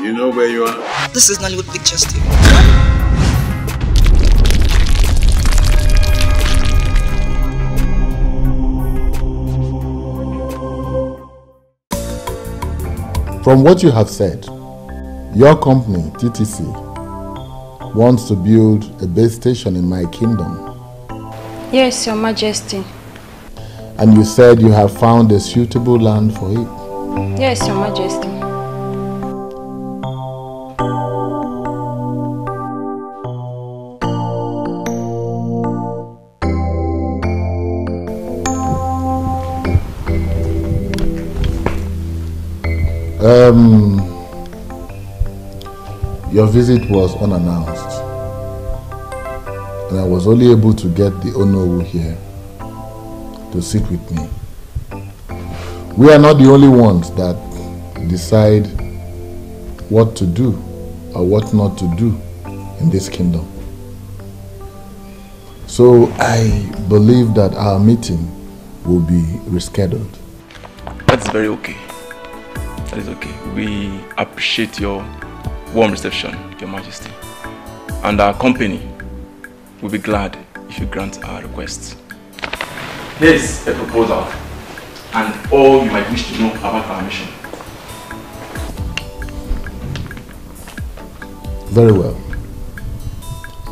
You know where you are? This is Nollywoodpicturestv. From what you have said, your company, TTC, wants to build a base station in my kingdom. Yes, Your Majesty. And you said you have found a suitable land for it. Yes, Your Majesty. Your visit was unannounced, and I was only able to get the Onowu here to sit with me. We are not the only ones that decide what to do or what not to do in this kingdom. So I believe that our meeting will be rescheduled. That's very okay. That is okay. We appreciate your warm reception, Your Majesty. And our company will be glad if you grant our requests. Here's a proposal and all you might wish to know about our mission. Very well.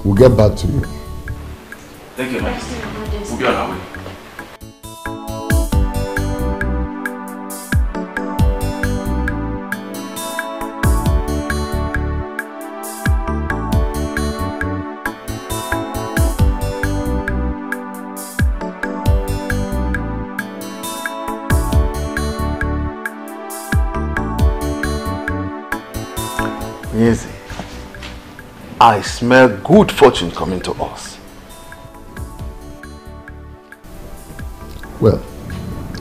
We'll get back to you. Thank you, Your Majesty. We'll be on our way. Easy. I smell good fortune coming to us. Well,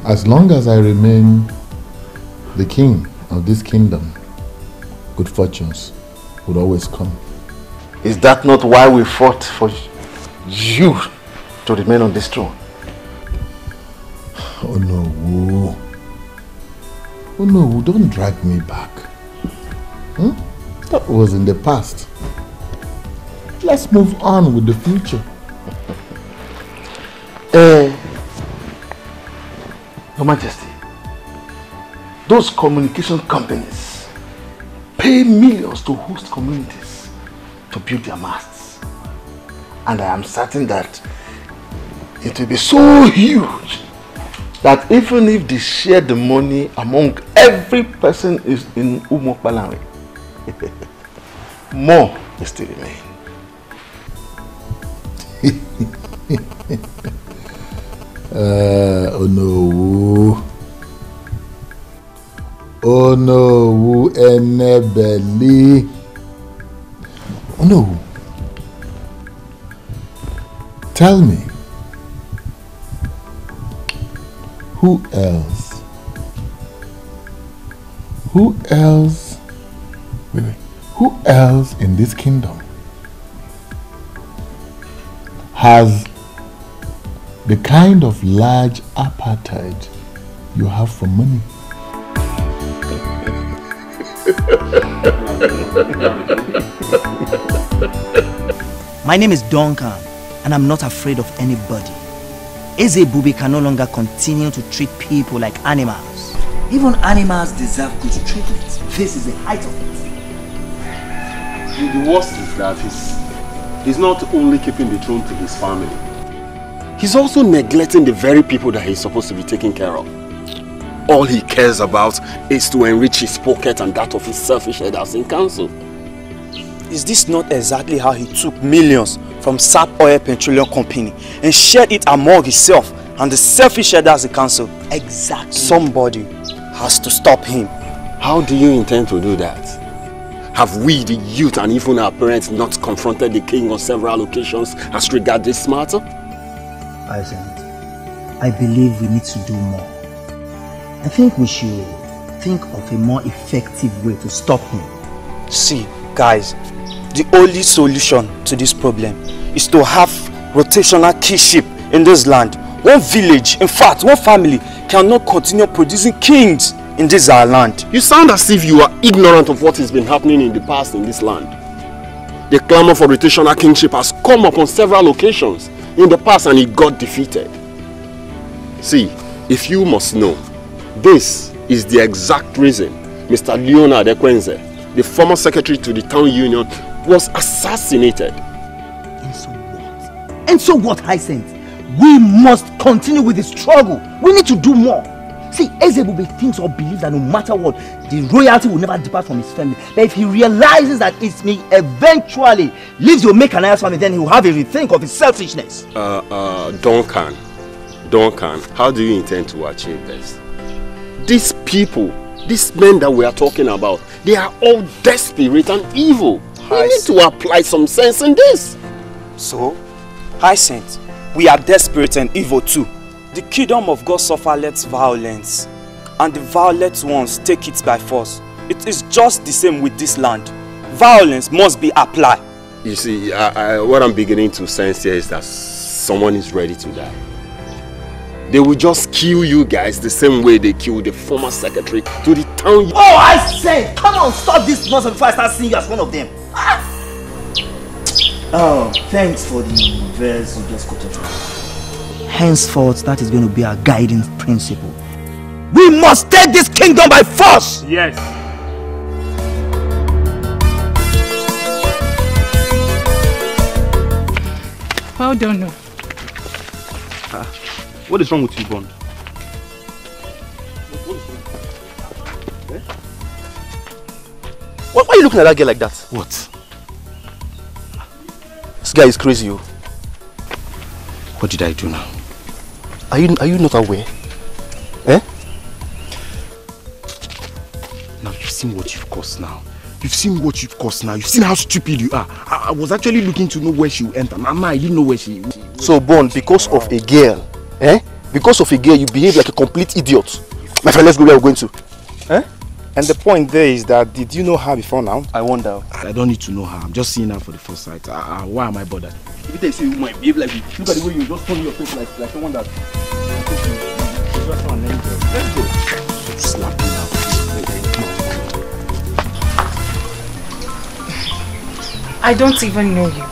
as long as I remain the king of this kingdom, good fortunes would always come. Is that not why we fought for you to remain on this throne? Oh no, oh no, don't drag me back. That was in the past. Let's move on with the future. Your Majesty, those communication companies pay millions to host communities to build their masts. And I am certain that it will be so huge that even if they share the money among every person is in Umokbalanwe, more will still remain. Oh no. Oh no, enebeli. Oh no. Tell me, who else? Who else? Wait. Who else in this kingdom has the kind of large appetite you have for money? My name is Danker, and I'm not afraid of anybody. Eze Bubi can no longer continue to treat people like animals. Even animals deserve good treatment. This is the height of it. The worst is that he's not only keeping the throne to his family, he's also neglecting the very people that he's supposed to be taking care of. All he cares about is to enrich his pocket and that of his selfish headers in council. Is this not exactly how he took millions from Sap Oil Petroleum Company and shared it among himself and the selfish headers in council? Exactly. Somebody has to stop him. How do you intend to do that? Have we, the youth, and even our parents not confronted the king on several occasions as regards this matter? I believe we need to do more. I think we should think of a more effective way to stop him. See, guys, the only solution to this problem is to have rotational kingship in this land. One village, in fact, one family cannot continue producing kings in this our land. You sound as if you are ignorant of what has been happening in the past in this land. The clamor for rotational kingship has come upon several occasions in the past and it got defeated. See, if you must know, this is the exact reason Mr. Leonard Ekwenze, the former secretary to the town union, was assassinated. And so what? And so what, Hyacinth? We must continue with the struggle. We need to do more. See, Ezebube thinks or believes that no matter what, the royalty will never depart from his family. But if he realizes that it may eventually leave the Omekanaya's family, then he will have a rethink of his selfishness. Duncan, how do you intend to achieve this? These people, these men that we are talking about, they are all desperate and evil. We need to apply some sense in this. So, Hyacinth, we are desperate and evil too. The kingdom of God suffereth violence, and the violent ones take it by force. It is just the same with this land. Violence must be applied. You see, what I'm beginning to sense here is that someone is ready to die. They will just kill you guys the same way they killed the former secretary to the town. Oh, I say, come on, stop this nonsense before I start seeing you as one of them. Oh, thanks for the verse you just quoted. Henceforth, that is going to be our guiding principle. We must take this kingdom by force! Yes. Well done, no. What is wrong with you, Bond? Why are you looking at that girl like that? What? This guy is crazy, yo. What did I do now? Are you not aware? Eh? Now you've seen what you've caused now. You've seen what you've caused now. You've seen how stupid you are. I was actually looking to know where she will enter. Mama, I didn't know where she will. So, Bond, because of a girl, eh? Because of a girl, you behave like a complete idiot. My friend, let's go where we're going to. Eh? And the point there is that, did you know her before now? I wonder. I don't need to know her. I'm just seeing her for the first sight. Why am I bothered? If they say you might behave like you, look at the way you just turn your face like someone that. Let's go. Slap me now. I don't even know you.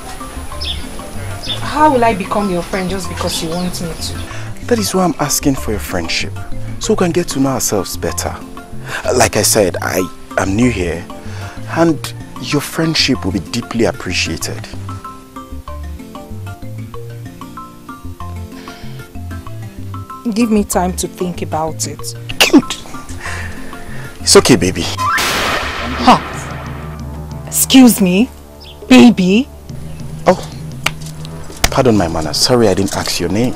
How will I become your friend just because you want me to? That is why I'm asking for your friendship, so we can get to know ourselves better. Like I said, I am new here, and your friendship will be deeply appreciated. Give me time to think about it. Cute. It's okay, baby. Huh? Excuse me, baby? Oh, pardon my manners. Sorry I didn't ask your name.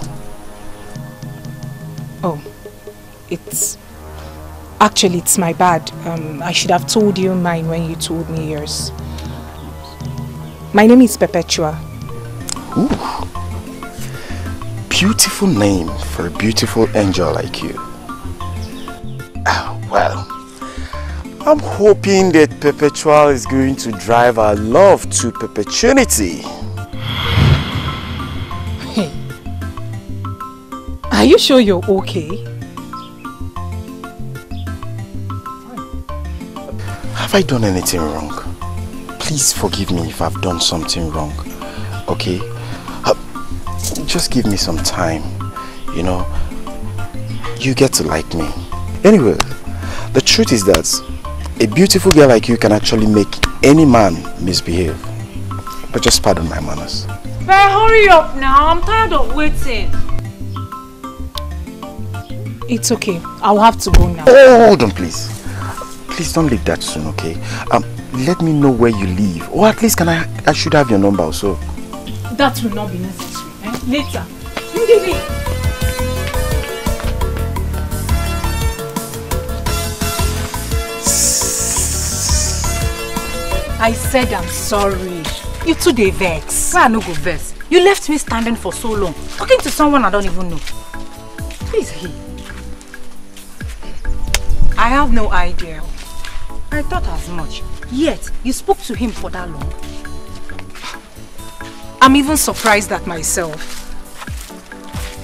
Oh, actually it's my bad. I should have told you mine when you told me yours. My name is Perpetua. Ooh. Beautiful name for a beautiful angel like you. Well, I'm hoping that Perpetual is going to drive our love to perpetuity. Hey, are you sure you're okay? Have I done anything wrong? Please forgive me if I've done something wrong, okay? Just give me some time, you know. You get to like me. Anyway, the truth is that a beautiful girl like you can actually make any man misbehave. But just pardon my manners. But hurry up now, I'm tired of waiting. It's okay, I'll have to go now. Oh, hold on please. Please don't leave that soon, okay? Let me know where you live. Or at least I should have your number also. That will not be necessary. Later. I said I'm sorry. You too dey vex. Why I no go vex? You left me standing for so long, talking to someone I don't even know. Who is he? I have no idea. I thought as much. Yet, you spoke to him for that long. I'm even surprised at myself.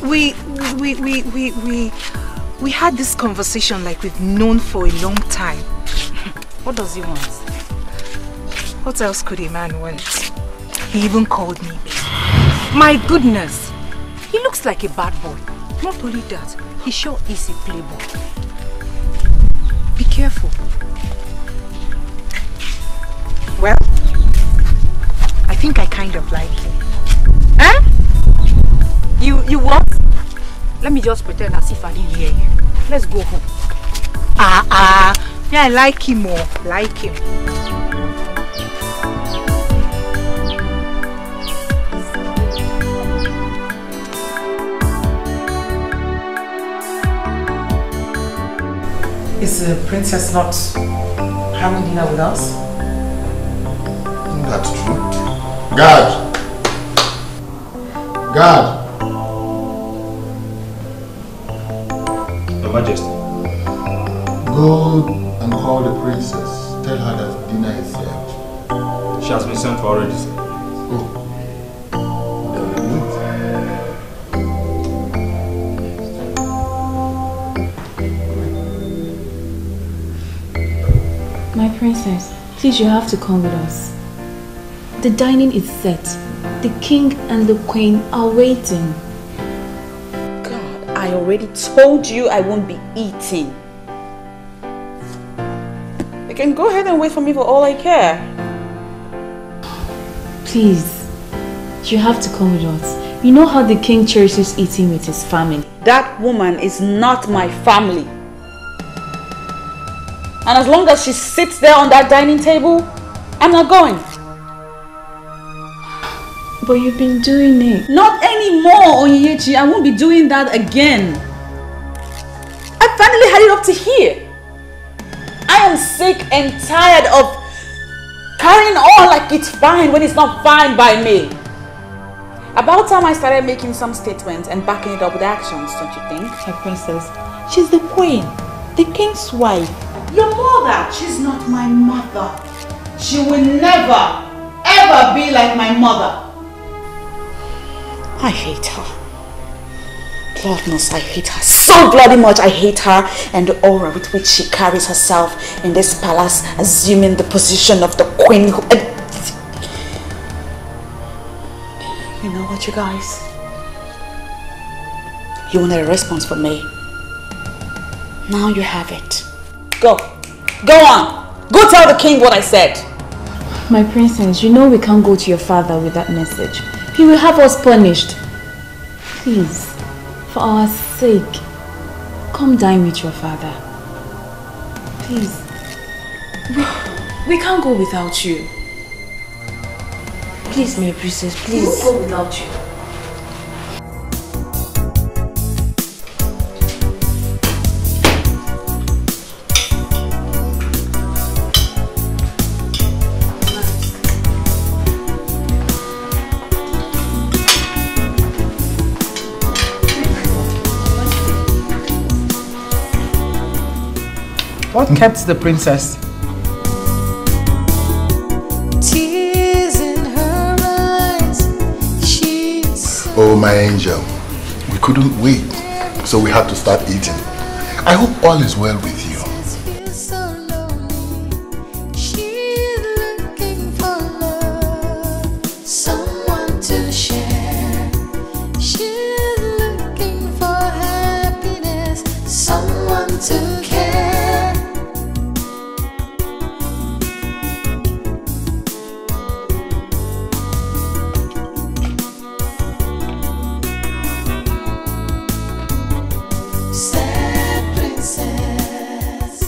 We We had this conversation like we've known for a long time. What does he want? What else could a man want? He even called me babe. My goodness! He looks like a bad boy. Not only that, he sure is a playboy. Be careful. Well, I think I kind of like him. Huh? You what? Let me just pretend as if I didn't hear you. Let's go home. Yeah, I like him more. Like him. Is the princess not having dinner with us? That's true. Guard! Guard! Your Majesty. Go and call the princess. Tell her that dinner is served. She has been sent for already, sir. Oh. My princess, please, you have to come with us. The dining is set. The king and the queen are waiting. God, I already told you I won't be eating. You can go ahead and wait for me for all I care. Please, you have to come with us. You know how the king cherishes eating with his family. That woman is not my family. And as long as she sits there on that dining table, I'm not going. But you've been doing it. Not anymore, Onyechi. I won't be doing that again. I finally had it up to here. I am sick and tired of carrying on like it's fine when it's not fine by me. About time I started making some statements and backing it up with actions, don't you think? My princess, she's the queen, the king's wife. Your mother, she's not my mother. She will never, ever be like my mother. I hate her. Lord knows I hate her so bloody much. I hate her and the aura with which she carries herself in this palace, assuming the position of the queen. You know what, you guys? You wanted a response from me. Now you have it. Go. Go on. Go tell the king what I said. My princess, you know we can't go to your father with that message. He will have us punished. Please, for our sake, come dine with your father. Please. We can't go without you. Please, my princess, please. We won't go without you. What kept the princess? Tears in her eyes. Oh, my angel. We couldn't wait, so we had to start eating. I hope all is well with you. She's looking for love, someone to share. She's looking for happiness, someone to care. Sad princess,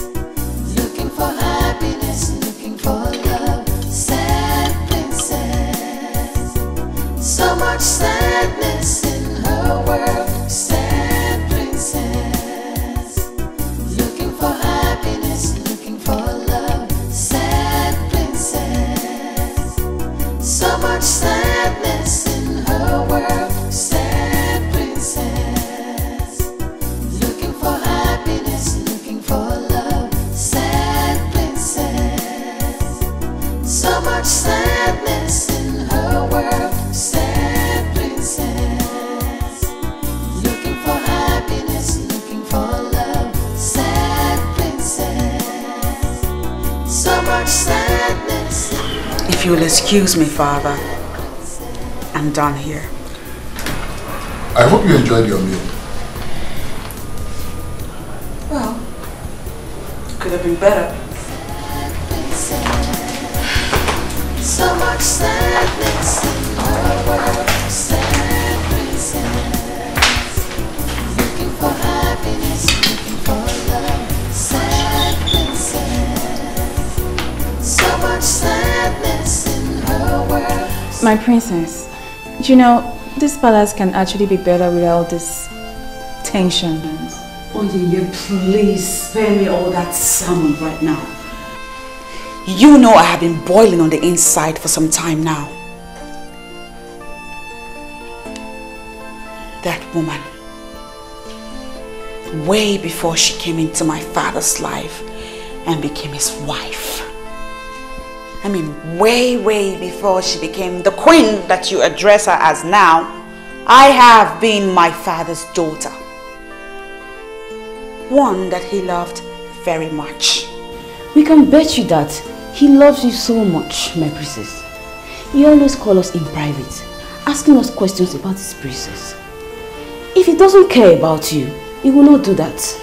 looking for happiness, looking for love. Sad princess, so much sadness in her world. Sad princess, looking for happiness, looking for love. Sad princess, so much sadness in her world. Sad princess, looking for happiness, looking for love. Sad princess, so much sadness in her world. Sad princess, looking for happiness, looking for love. If you'll excuse me, Father, I'm done here. I hope you enjoyed your meal. Well, could have been better. So much sadness in her world. Sad princess, looking for happiness, looking for love. Sad princess, so much sadness in her world. My princess, you know, this palace can actually be better without this tension. Only please spare me all that salmon right now. You know I have been boiling on the inside for some time now. That woman, way before she came into my father's life and became his wife. I mean, way before she became the queen that you address her as now, I have been my father's daughter. One that he loved very much. We can bet you that he loves you so much, my princess. He always calls us in private, asking us questions about his princess. If he doesn't care about you, he will not do that.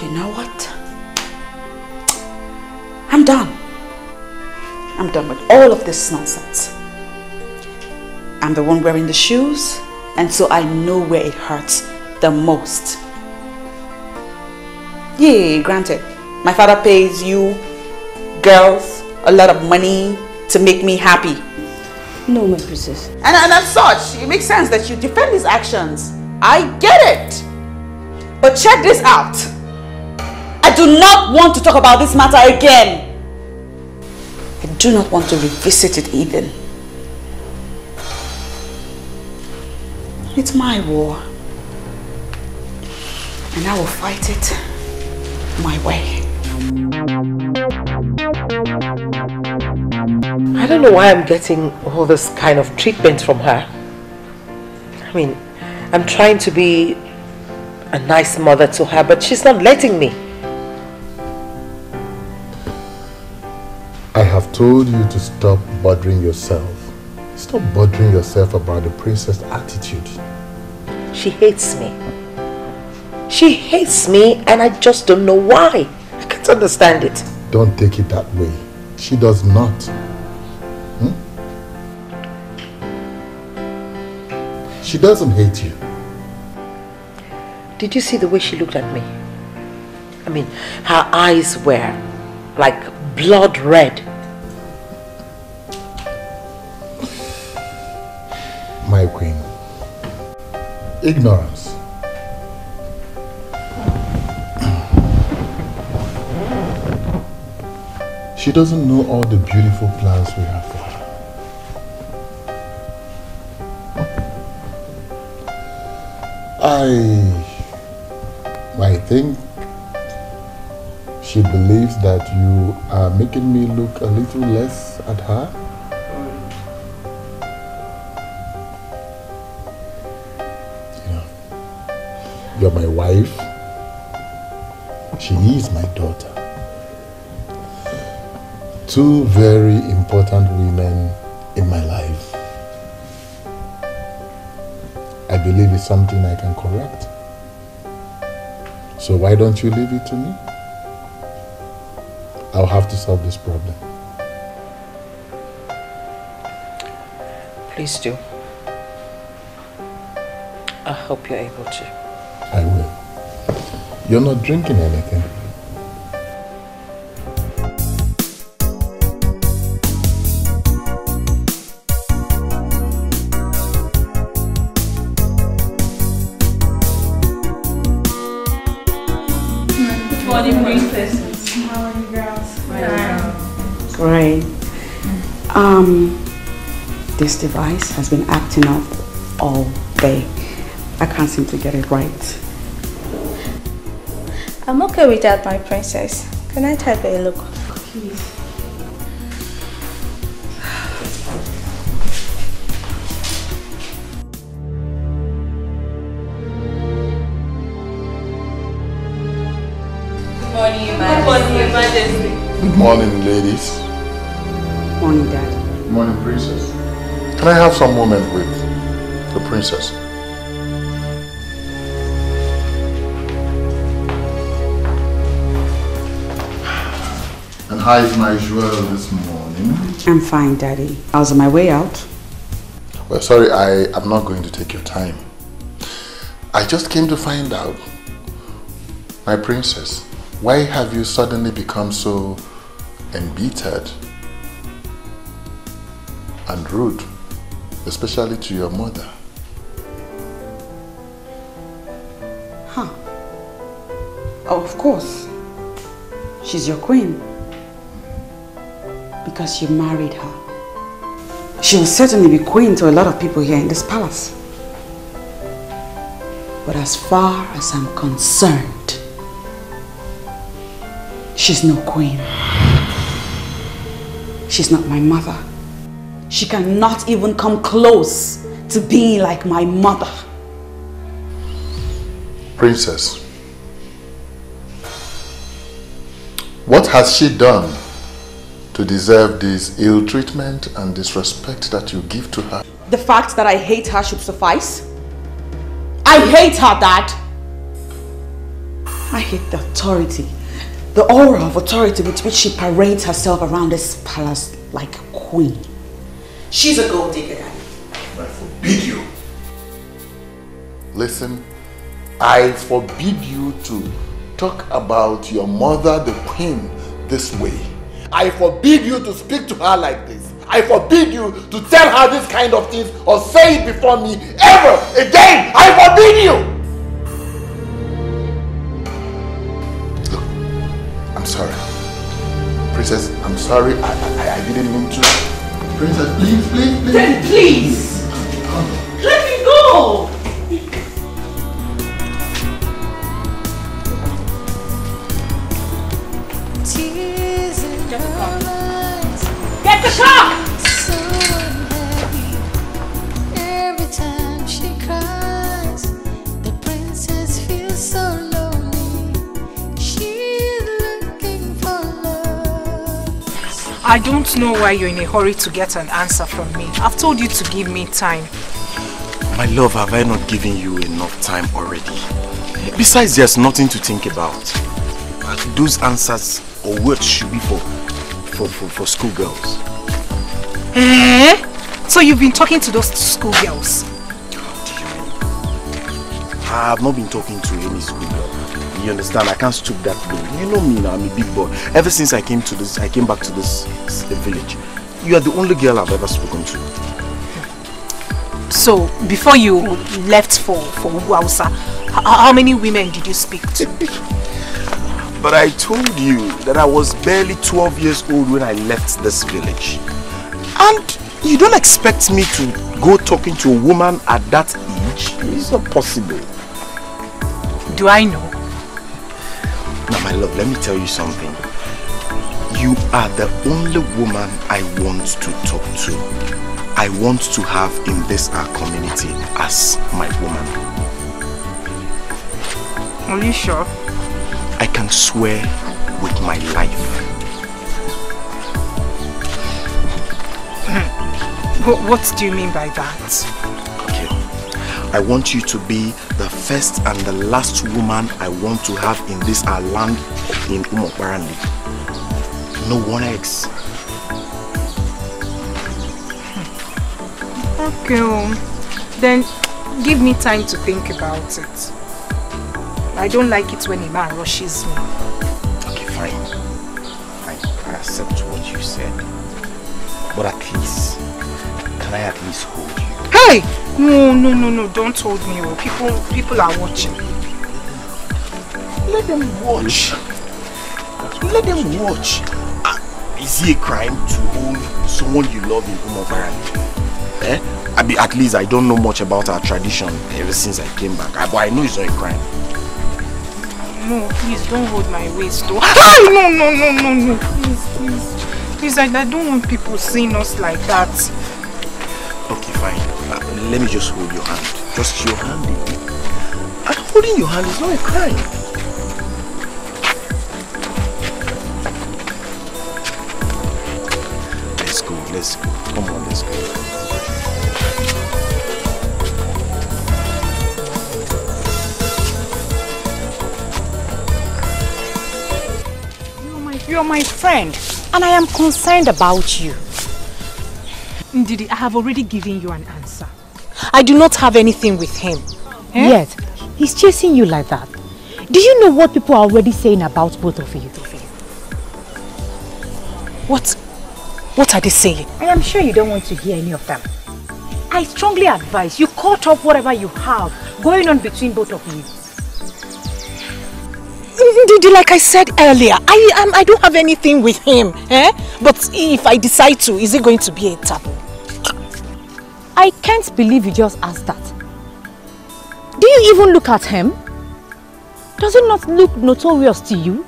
You know what? I'm done. I'm done with all of this nonsense. I'm the one wearing the shoes, and so I know where it hurts the most. Yeah, granted, my father pays you girls a lot of money to make me happy. No, my princess. And as such, it makes sense that you defend his actions. I get it. But check this out. I do not want to talk about this matter again. I do not want to revisit it even. It's my war. And I will fight it my way. I don't know why I'm getting all this kind of treatment from her. I mean, I'm trying to be a nice mother to her, but she's not letting me. I have told you to stop bothering yourself. Stop bothering yourself about the princess' attitude. She hates me. She hates me and I just don't know why. I can't understand it. Don't take it that way. She does not. She doesn't hate you. Did you see the way she looked at me? I mean, her eyes were like blood red. My queen, ignorance. She doesn't know all the beautiful plans we have for her. I think she believes that you are making me look a little less at her. You're my wife. She is my daughter. Two very important women in my life. I believe it's something I can correct. So why don't you leave it to me? I'll have to solve this problem. Please do. I hope you're able to. I will. You're not drinking anything. Good morning, princesses. How are you girls? Great. This device has been acting up all day. I can't seem to get it right. I'm okay with that, my princess. Can I take a look? Please. Good morning, ladies. Morning, Dad. Morning, princess. Can I have some moment with the princess? And how is my jewel this morning? I'm fine, Daddy. I was on my way out. Well, sorry, I am not going to take your time. I just came to find out, my princess, why have you suddenly become so embittered and rude, especially to your mother? Huh. Oh, of course. She's your queen. Because you married her. She will certainly be queen to a lot of people here in this palace. But as far as I'm concerned, she's no queen. She's not my mother. She cannot even come close to being like my mother. Princess, what has she done to deserve this ill treatment and disrespect that you give to her? The fact that I hate her should suffice. I hate her, Dad. I hate the authority, the aura of authority with which she parades herself around this palace like a queen. She's a gold digger, Daddy. I forbid you. Listen, I forbid you to talk about your mother, the queen, this way. I forbid you to speak to her like this. I forbid you to tell her this kind of things or say it before me ever again. I forbid you. Look, I'm sorry. Princess, I'm sorry. I didn't mean to. Princess, please. Then please. Let me go. Get the car! So unhappy. Every time she cries, the princess feels so lonely. She's looking for love. I don't know why you're in a hurry to get an answer from me. I've told you to give me time. My love, have I not given you enough time already? Besides, there's nothing to think about. Those answers or words should be for schoolgirls. Eh? So you've been talking to those schoolgirls? I've not been talking to any schoolgirl. You understand? I can't stoop that low. You know me now, I'm a big boy. Ever since I came back to this village, you are the only girl I've ever spoken to. So, before you left for Ugezu, how many women did you speak to? But I told you that I was barely 12 years old when I left this village. And you don't expect me to go talking to a woman at that age? It's not possible. Do I know? Now my love, let me tell you something. You are the only woman I want to talk to. I want to have in this our community as my woman. Are you sure? I can swear with my life. What do you mean by that? Okay. I want you to be the first and the last woman I want to have in this our land in Umokbarandi. No one else. Okay, then give me time to think about it. I don't like it when a man rushes me. Okay, fine. I accept what you said. But at least, can I at least hold you? Hey! No, don't hold me. People are watching. Let them watch. Let them watch. Is it a crime to hold someone you love in Umokbarandi? Eh? At least I don't know much about our tradition ever since I came back. But I know it's not a crime. No, please don't hold my waist. No. Please, I don't want people seeing us like that. Okay, fine. Let me just hold your hand. Just your hand. And holding your hand is not a crime. let's go. Come on, let's go. You're my friend, and I am concerned about you. Ndidi, I have already given you an answer. I do not have anything with him. Eh? Yet, he's chasing you like that. Do you know what people are already saying about both of you? What are they saying? I am sure you don't want to hear any of them. I strongly advise you cut off whatever you have going on between both of you. Like I said earlier, I don't have anything with him. Eh? But if I decide to, is it going to be a taboo? I can't believe you just asked that. Do you even look at him? Does it not look notorious to you?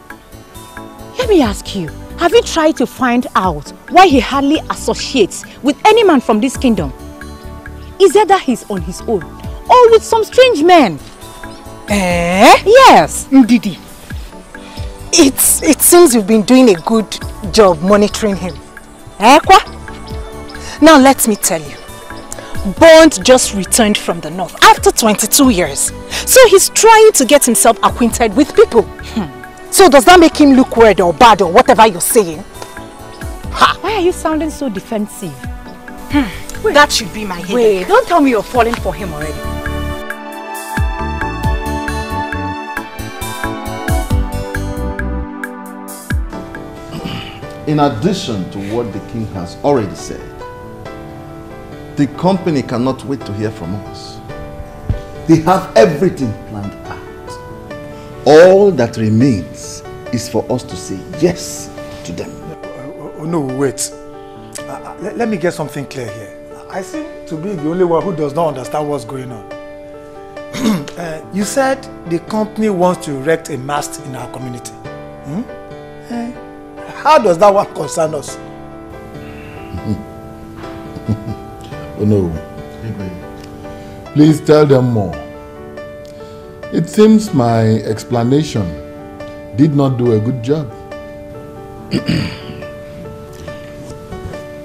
Let me ask you, have you tried to find out why he hardly associates with any man from this kingdom? Is it that he's on his own or with some strange men? Eh? Yes. Ndidi, it seems you've been doing a good job monitoring him. Eh, kwa? Now let me tell you. Bond just returned from the north after 22 years. So he's trying to get himself acquainted with people. So does that make him look weird or bad or whatever you're saying? Ha. Why are you sounding so defensive? That should be my headache. Wait, don't tell me you're falling for him already. In addition to what the king has already said, the company cannot wait to hear from us. They have everything planned out. All that remains is for us to say yes to them. Oh no, wait. Let me get something clear here. I seem to be the only one who does not understand what's going on. You said the company wants to erect a mast in our community. How does that one concern us? Oh no. Please tell them more. It seems my explanation did not do a good job.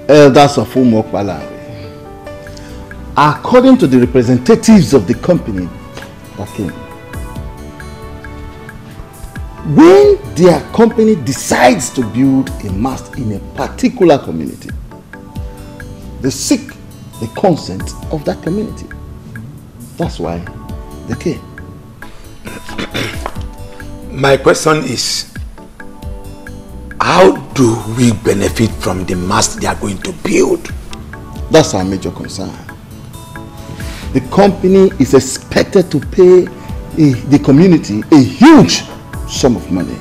Elders of Umokwalanwe, according to the representatives of the company that came, when their company decides to build a mast in a particular community, they seek the consent of that community. That's why they came. My question is, how do we benefit from the mast they are going to build? That's our major concern. The company is expected to pay the community a huge sum of money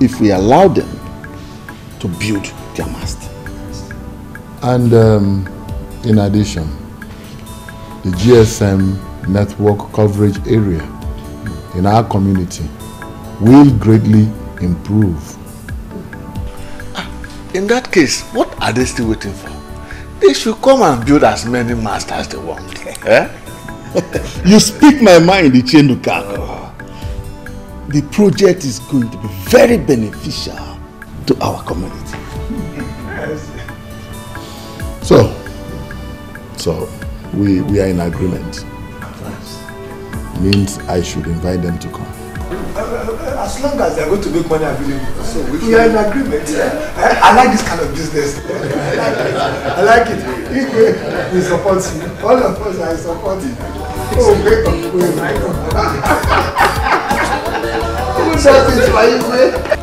if we allow them to build their mast. And in addition, the GSM network coverage area in our community will greatly improve. In that case, what are they still waiting for? They should come and build as many masts as they want. Eh? You speak my mind, Ichenduka. The project is going to be very beneficial to our community. So we are in agreement. Means I should invite them to come. As long as they are going to make money available. So we are in agreement. I like this kind of business. I like it. We support you. All of us are supporting. Oh,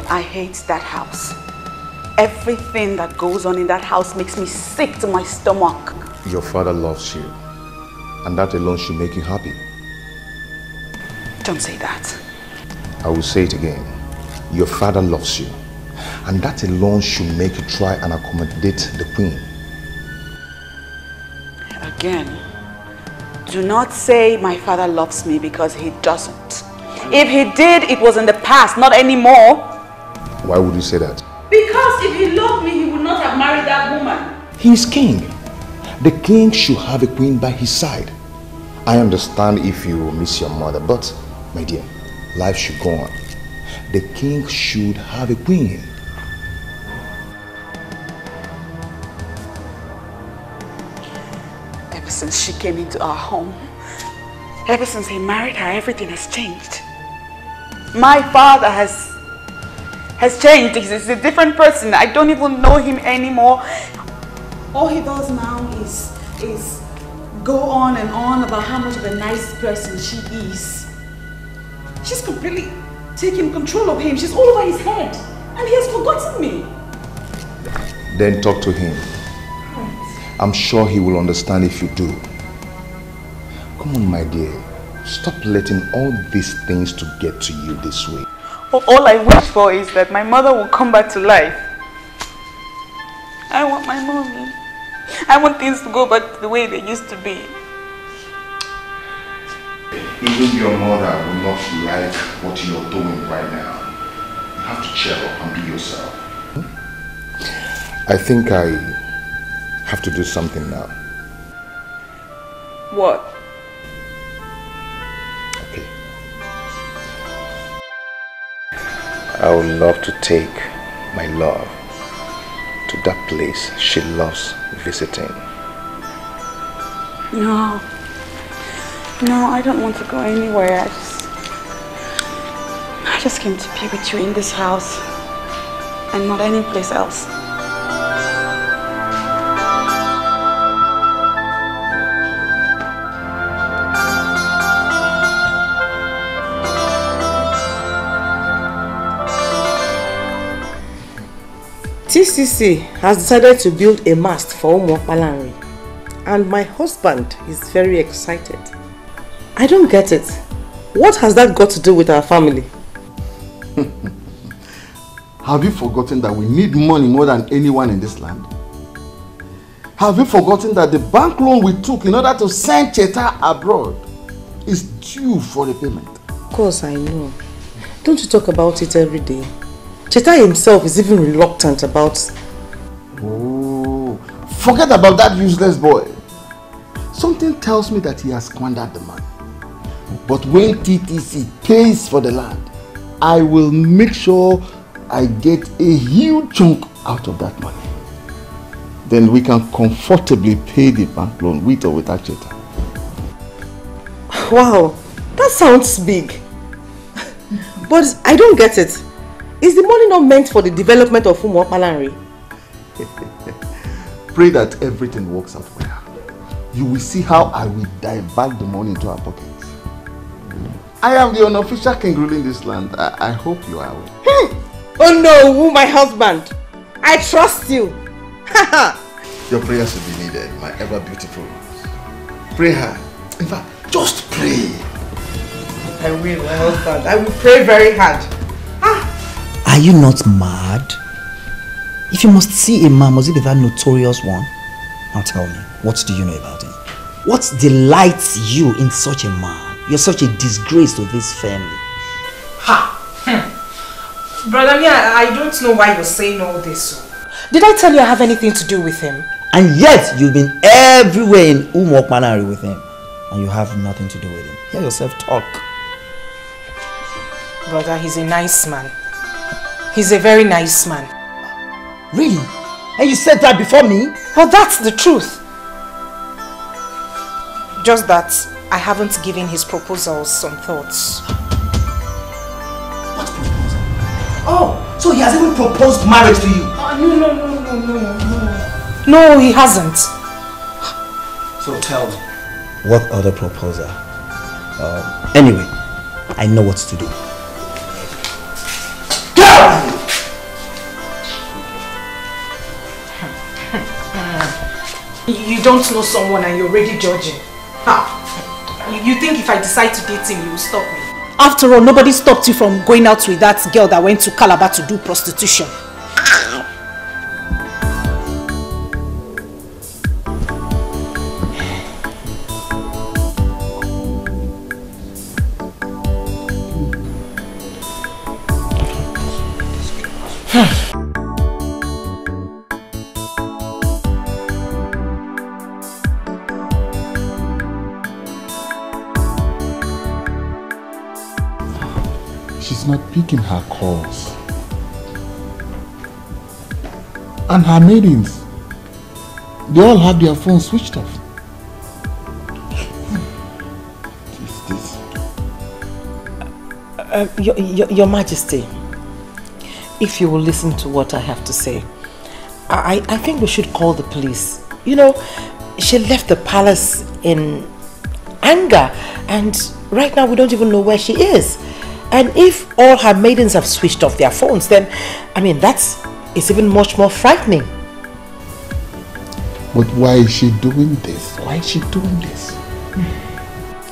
I hate that house. Everything that goes on in that house makes me sick to my stomach. Your father loves you, and that alone should make you happy. Don't say that. I will say it again. Your father loves you, and that alone should make you try and accommodate the queen. Again, do not say my father loves me, because he doesn't. If he did, it was in the past, not anymore. Why would you say that? Because if he loved me, he would not have married that woman. He is king. The king should have a queen by his side. I understand if you miss your mother, but my dear, life should go on. The king should have a queen. since she came into our home. Ever since he married her, everything has changed. My father has changed. He's a different person. I don't even know him anymore. All he does now is go on and on about how much of a nice person she is. She's completely taking control of him. She's all over his head. And he has forgotten me. Then talk to him. I'm sure he will understand if you do. Come on, my dear. Stop letting all these things to get to you this way. All I wish for is that my mother will come back to life. I want my mommy. I want things to go back to the way they used to be. Even your mother will not like what you're doing right now. You have to cheer up and be yourself. I think I have to do something now. What? Okay. I would love to take my love to that place she loves visiting. No, I don't want to go anywhere. I just came to be with you in this house and not any place else. TCC has decided to build a mast for Umuokpalanri, and my husband is very excited. I don't get it. What has that got to do with our family? Have you forgotten that we need money more than anyone in this land? Have you forgotten that the bank loan we took in order to send Chacha abroad is due for repayment? Of course I know. Don't you talk about it every day? Chacha himself is even reluctant about... Oh, forget about that useless boy. Something tells me that he has squandered the money. But when TTC pays for the land, I will make sure I get a huge chunk out of that money. Then we can comfortably pay the bank loan with or without Chacha. Wow, that sounds big. But I don't get it. Is the money not meant for the development of Umuokpalanri? Pray that everything works out well. You will see how I will divert the money into our pockets. I am the unofficial king ruling this land. I hope you are aware. Oh no, my husband. I trust you. Your prayers will be needed, my ever beautiful. Pray hard. In fact, just pray. I will, my husband. I will pray very hard. Are you not mad? If you must see a man, must it be that notorious one? Now tell me, what do you know about him? What delights you in such a man? You're such a disgrace to this family. Ha! Brother, I don't know why you're saying all this. Did I tell you I have anything to do with him? And yet, you've been everywhere in Umuokpalanri with him. And you have nothing to do with him. Hear yourself talk. Brother, he's a nice man. He's a very nice man. Really? And you said that before me? Well, that's the truth. Just that I haven't given his proposals some thoughts. What proposal? Oh, so he has even proposed marriage to you? No, he hasn't. So tell me. What other proposal? Anyway, I know what to do. You don't know someone and you're already judging. You think if I decide to date him, you will stop me? After all, nobody stopped you from going out with that girl that went to Calabar to do prostitution. She's not picking her calls. And her maidens, they all have their phones switched off. Your Majesty, if you will listen to what I have to say, I think we should call the police. You know, she left the palace in anger, and right now we don't even know where she is. And if all her maidens have switched off their phones, then, I mean, it's even much more frightening. But why is she doing this? Why is she doing this?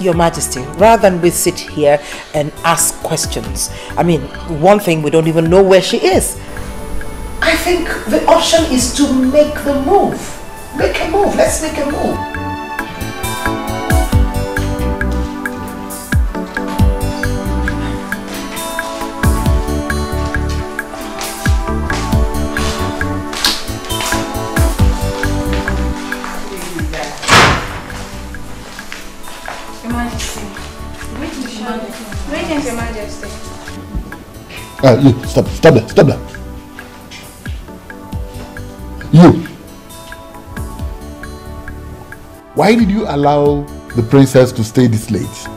Your Majesty, rather than we sit here and ask questions, I mean, one thing, we don't even know where she is. I think the option is to make the move. Make a move. Let's make a move. Your Majesty. Greetings, Your Majesty. You, stop that. You. Why did you allow the princess to stay this late?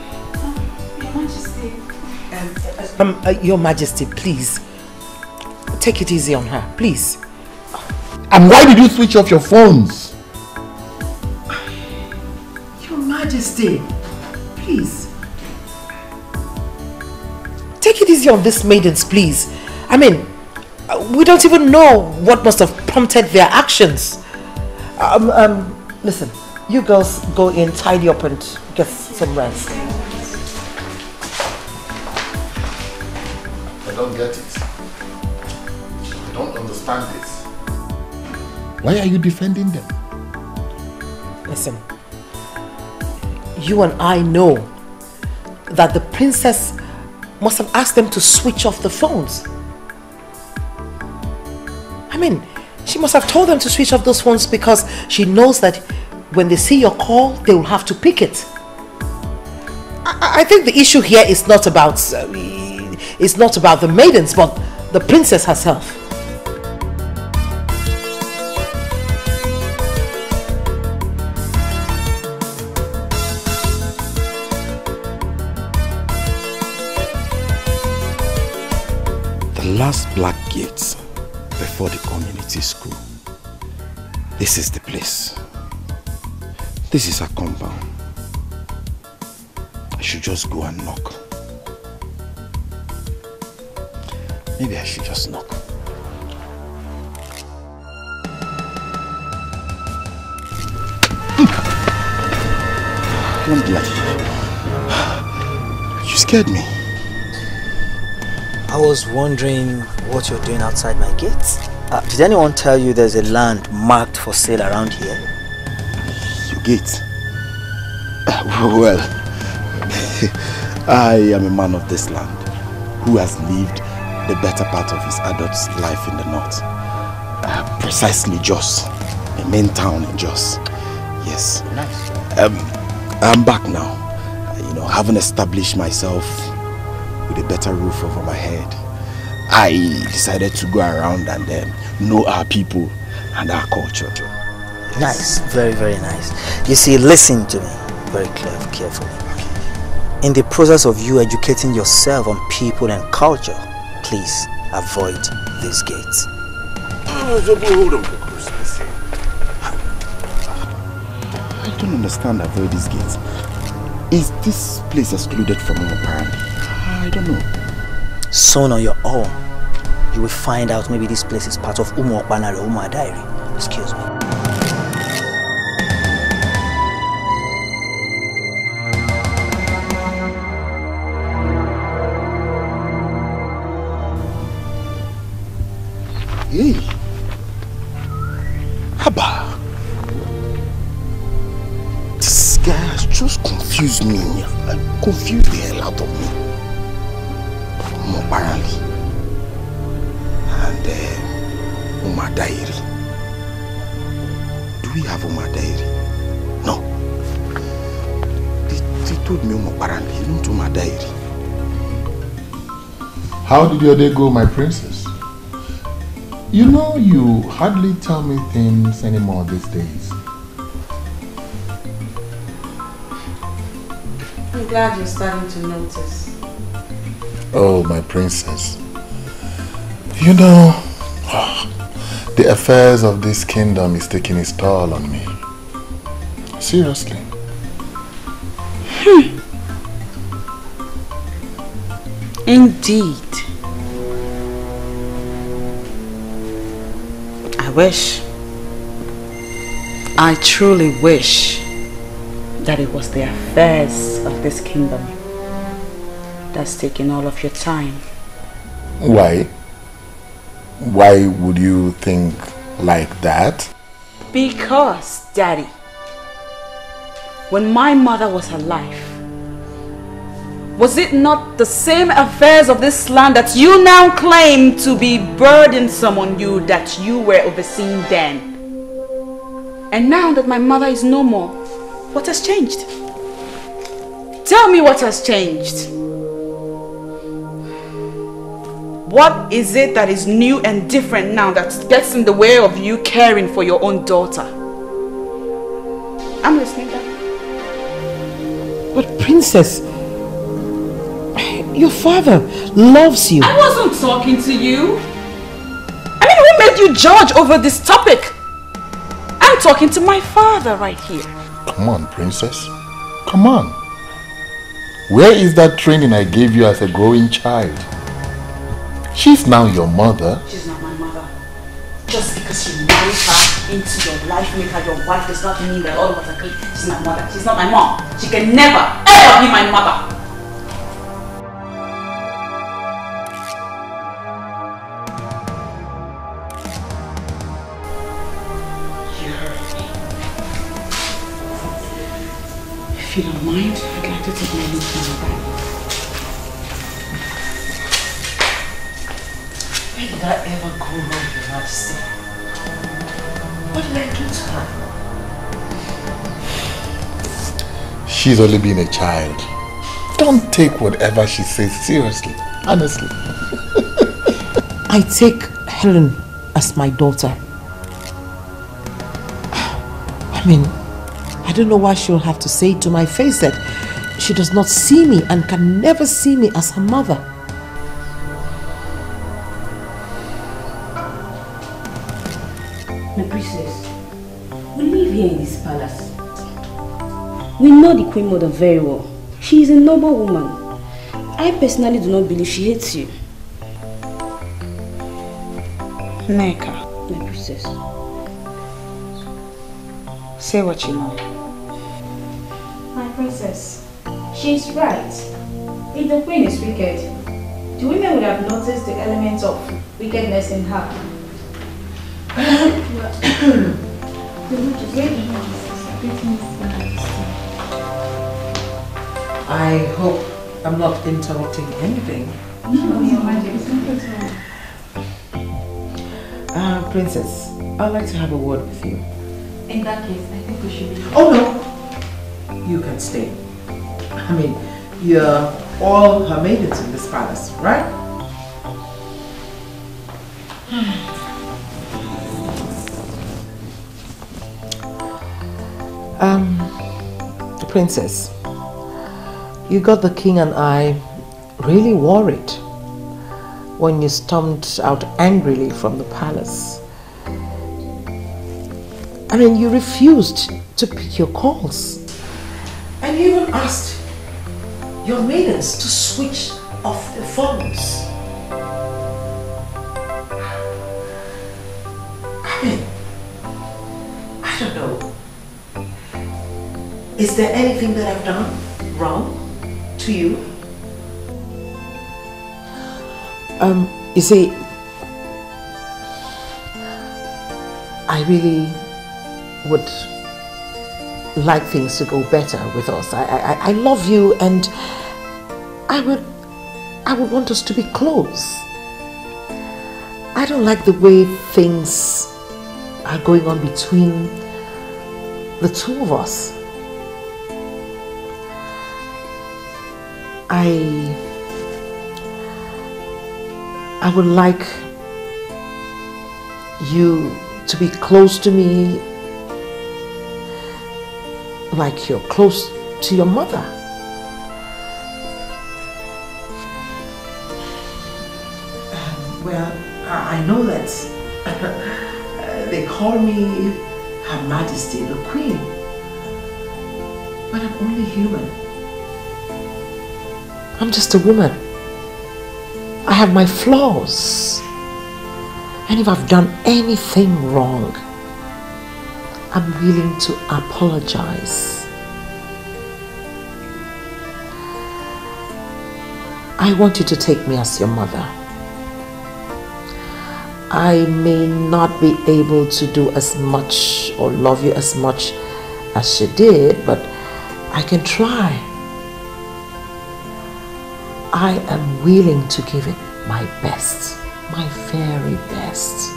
Your Majesty. Your Majesty, please. Take it easy on her, please. And why did you switch off your phones? Your Majesty, please. Take it easy on these maidens, please. I mean, we don't even know what must have prompted their actions. Listen, you girls go in, tidy up and get some rest. I don't get it. I don't understand this. Why are you defending them? Listen, you and I know that the princess must have asked them to switch off the phones. I mean, she must have told them to switch off those phones because she knows that when they see your call, they will have to pick it. I think the issue here is not about the maidens, but the princess herself. The last black gate before the community school. This is the place. This is her compound. I should just go and knock. Maybe I should just knock. Don't lie. You scared me. I was wondering what you're doing outside my gate. Did anyone tell you there's a land marked for sale around here? Your gate? Well, I am a man of this land who has lived the better part of his adult life in the north. Precisely Jos, a main town in Jos. Yes. Nice. I'm back now. You know, having established myself with a better roof over my head, I decided to go around and know our people and our culture. Yes. Nice, very, very nice. You see, listen to me very carefully. In the process of you educating yourself on people and culture, please avoid these gates. Hold on for Christmas sake. I don't understand avoid these gates. Is this place excluded from Omoparani? I don't know. Soon on your own, you will find out maybe this place is part of Umu Okpanare or Umu Adairi. Excuse me. Hey, Haba, this guy has just confused me. Confused the hell out of me. Apparently, and Umadairi. Do we have Umadairi? No. They told me apparently, not Umadairi. How did your day go, my princess? You know, you hardly tell me things anymore these days. I'm glad you're starting to notice. Oh, my princess. You know, the affairs of this kingdom is taking its toll on me. Seriously. Indeed. I truly wish that it was the affairs of this kingdom that's taking all of your time. Why? Why would you think like that? Because, Daddy, when my mother was alive, was it not the same affairs of this land that you now claim to be burdensome on you that you were overseeing then? And now that my mother is no more, what has changed? Tell me what has changed. What is it that is new and different now that gets in the way of you caring for your own daughter? I'm listening, Daddy. But Princess, your father loves you. I wasn't talking to you. I mean, who made you judge over this topic? I'm talking to my father right here. Come on, Princess. Come on. Where is that training I gave you as a growing child? She's now your mother. She's not my mother. Just because you married her into your life, make her your wife, does not mean that all of us agree. She's my mother. She's not my mom. She can never, ever be my mother. If you don't mind, I'd like to take my leave from your body. Where did I ever go wrong, Your Majesty? What did I do to her? She's only been a child. Don't take whatever she says seriously. Honestly. I take Helen as my daughter. I mean, I don't know why she'll have to say to my face that she does not see me and can never see me as her mother. My princess, we live here in this palace. We know the Queen Mother very well. She is a noble woman. I personally do not believe she hates you. Neka, my princess, say what you know. My princess, she is right. If the queen is wicked, the women would have noticed the element of wickedness in her. I hope I'm not interrupting anything. No, Your Majesty. Princess, I'd like to have a word with you. In that case, I think we should be... Oh no! You can stay. I mean, you're all her maidens in this palace, right? Princess, you got the king and I really worried when you stormed out angrily from the palace. I mean, you refused to pick your calls. And you even asked your maidens to switch off their phones. I mean, I don't know. Is there anything that I've done wrong to you? You see, I really would like things to go better with us. I love you, and I would want us to be close. I don't like the way things are going on between the two of us. I would like you to be close to me like you're close to your mother. Well, I know that they call me Her Majesty, the Queen. But I'm only human. I'm just a woman. I have my flaws. And if I've done anything wrong, I'm willing to apologize. I want you to take me as your mother. I may not be able to do as much or love you as much as she did, but I can try. I am willing to give it my best, my very best.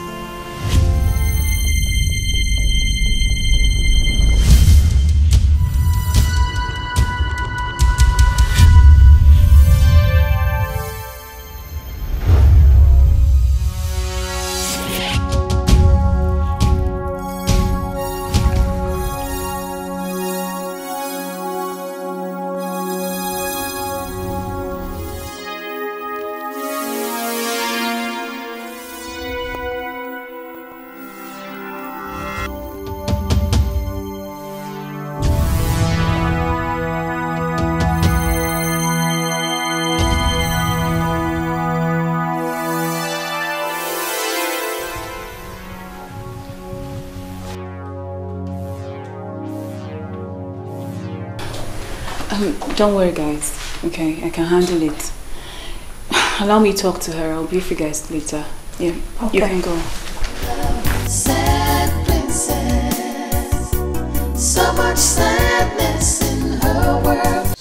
Don't worry, guys. Okay, I can handle it. Allow me to talk to her. I'll brief you guys later. Yeah, okay. You can go. Sad princess, so much sadness in her world.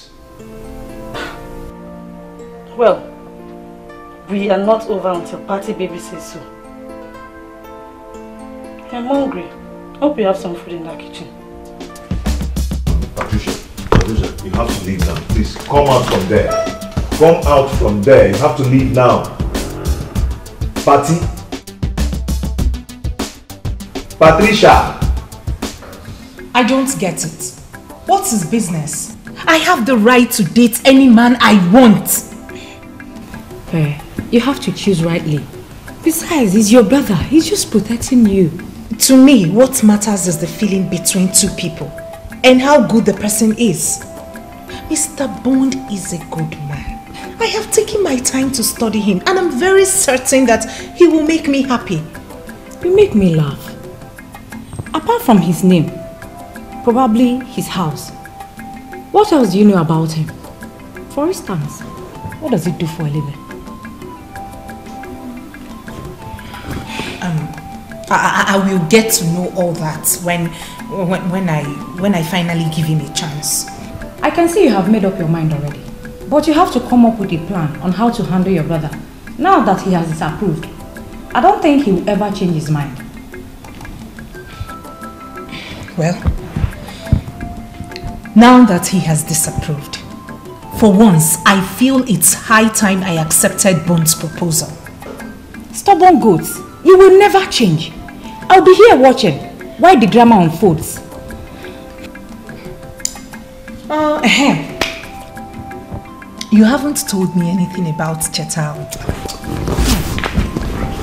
Well, we are not over until Party Baby says so. I'm hungry. Hope you have some food in the kitchen. Patricia, you have to leave now. Please, come out from there. Come out from there. You have to leave now. Patty? Patricia! I don't get it. What's his business? I have the right to date any man I want. You have to choose rightly. Besides, he's your brother. He's just protecting you. To me, what matters is the feeling between two people and how good the person is. Mr. Bond is a good man. I have taken my time to study him and I'm very certain that he will make me happy. You make me laugh. Apart from his name, probably his house. What else do you know about him? For instance, what does he do for a living? I will get to know all that when I finally give him a chance. I can see you have made up your mind already. But you have to come up with a plan on how to handle your brother. Now that he has disapproved, I don't think he will ever change his mind. Well, now that he has disapproved, for once I feel it's high time I accepted Bond's proposal. Stubborn goats, you will never change. I'll be here watching while the drama unfolds. You haven't told me anything about Chacha.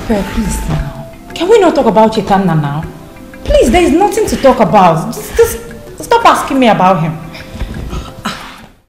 Please now. Can we not talk about Chacha now? Please, there is nothing to talk about. Just stop asking me about him.